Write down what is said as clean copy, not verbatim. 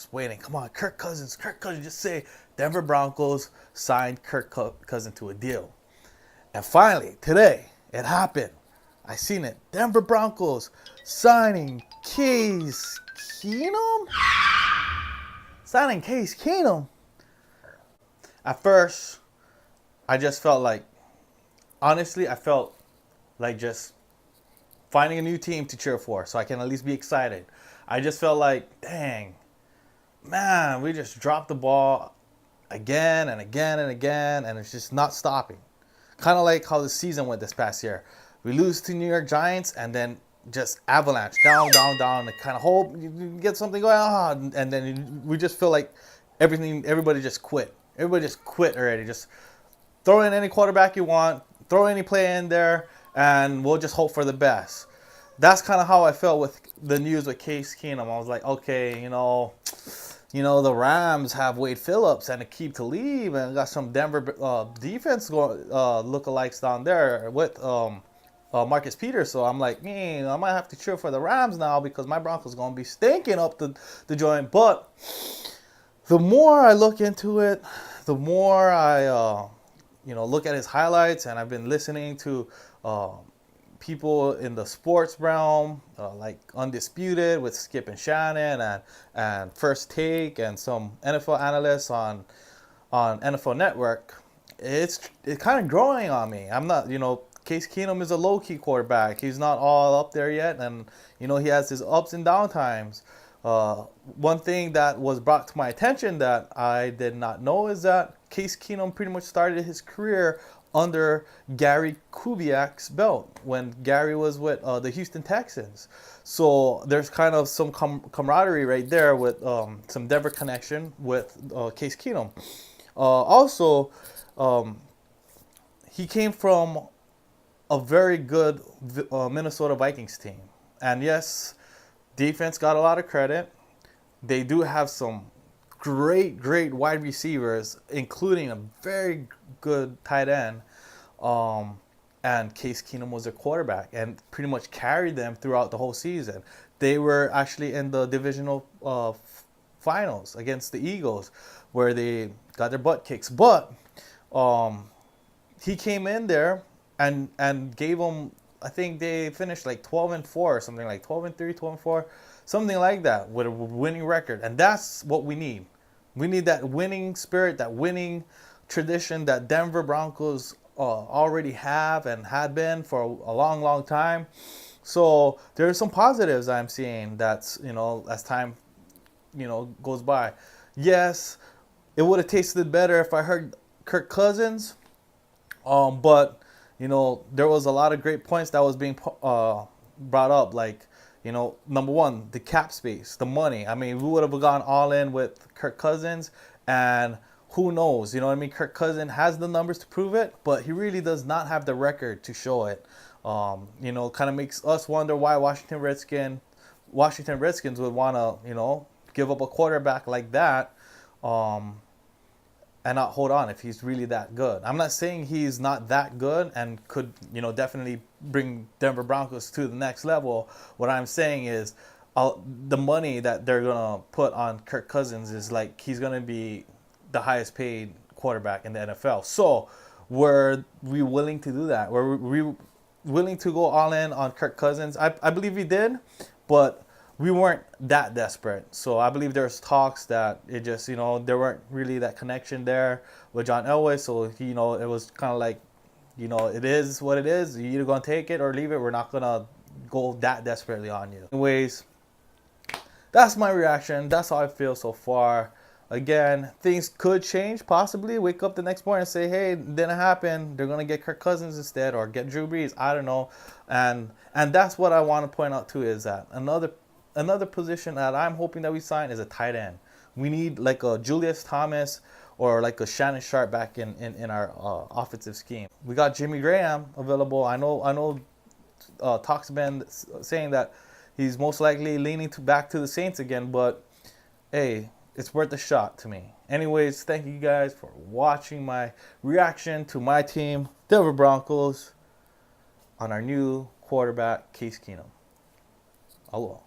just waiting. Come on, Kirk Cousins, just say Denver Broncos signed Kirk Cousins to a deal. And finally, today, it happened. I seen it. Denver Broncos signing Case Keenum? Signing Case Keenum? At first, I just felt like, honestly, I felt like just finding a new team to cheer for so I can at least be excited. I just felt like, dang, man, we just dropped the ball again and again and again, and it's just not stopping. Kind of like how the season went this past year. We lose to New York Giants and then just avalanche down, and kind of hope you get something going, and then we just feel like everybody just quit. Everybody just quit already. Just throw in any quarterback you want, throw any play in there, and we'll just hope for the best. That's kind of how I felt with the news with Case Keenum. I was like, okay, the Rams have Wade Phillips and Aqib Talib, and got some Denver defense lookalikes down there with Marcus Peters. So I'm like, I might have to cheer for the Rams now because my Broncos going to be stinking up the joint. But the more I look into it, the more I look at his highlights, and I've been listening to people in the sports realm, like Undisputed with Skip and Shannon, and First Take, and some NFL analysts on NFL Network. It's kind of growing on me. I'm not, Case Keenum is a low-key quarterback. He's not all up there yet, and he has his ups and down times. One thing that was brought to my attention that I did not know is that Case Keenum pretty much started his career under Gary Kubiak's belt when Gary was with the Houston Texans. So there's kind of some camaraderie right there with some Denver connection with Case Keenum. Also, he came from a very good Minnesota Vikings team. And yes, defense got a lot of credit. They do have some great wide receivers, including a very good tight end. And Case Keenum was their quarterback and pretty much carried them throughout the whole season. They were actually in the divisional finals against the Eagles, where they got their butt kicks. But he came in there and gave them, I think they finished like 12-4 or something, like 12-3, 12-4, something like that, with a winning record. And that's what we need. We need that winning spirit, that winning tradition that Denver Broncos already have and had been for a long time. So there's some positives I'm seeing that's, as time, goes by. Yes, it would have tasted better if I heard Kirk Cousins, but there was a lot of great points that was being brought up, like, number one, the cap space, the money. I mean, we would have gone all in with Kirk Cousins, and who knows? Kirk Cousins has the numbers to prove it, but he really does not have the record to show it. Kind of makes us wonder why Washington Redskins would want to, give up a quarterback like that, and not hold on if he's really that good. I'm not saying he's not that good and could, definitely bring Denver Broncos to the next level. What I'm saying is the money that they're going to put on Kirk Cousins is like he's going to be the highest paid quarterback in the NFL. So were we willing to do that? Were we willing to go all in on Kirk Cousins? I believe we did, but we weren't that desperate. So I believe there's talks that it just, there weren't really that connection there with John Elway. So, it was kind of like, it is what it is. You're either going to take it or leave it. We're not going to go that desperately on you. Anyways, that's my reaction. That's how I feel so far. Again, things could change, possibly. Wake up the next morning and say, hey, it didn't happen. They're going to get Kirk Cousins instead, or get Drew Brees. I don't know. And that's what I want to point out, too, is that another position that I'm hoping that we sign is a tight end. We need like a Julius Thomas or like a Shannon Sharp back in our offensive scheme. We got Jimmy Graham available. I know talks have been saying that he's most likely leaning back to the Saints again, but hey, it's worth a shot to me. Anyways, thank you guys for watching my reaction to my team, Denver Broncos, on our new quarterback, Case Keenum. Aloha.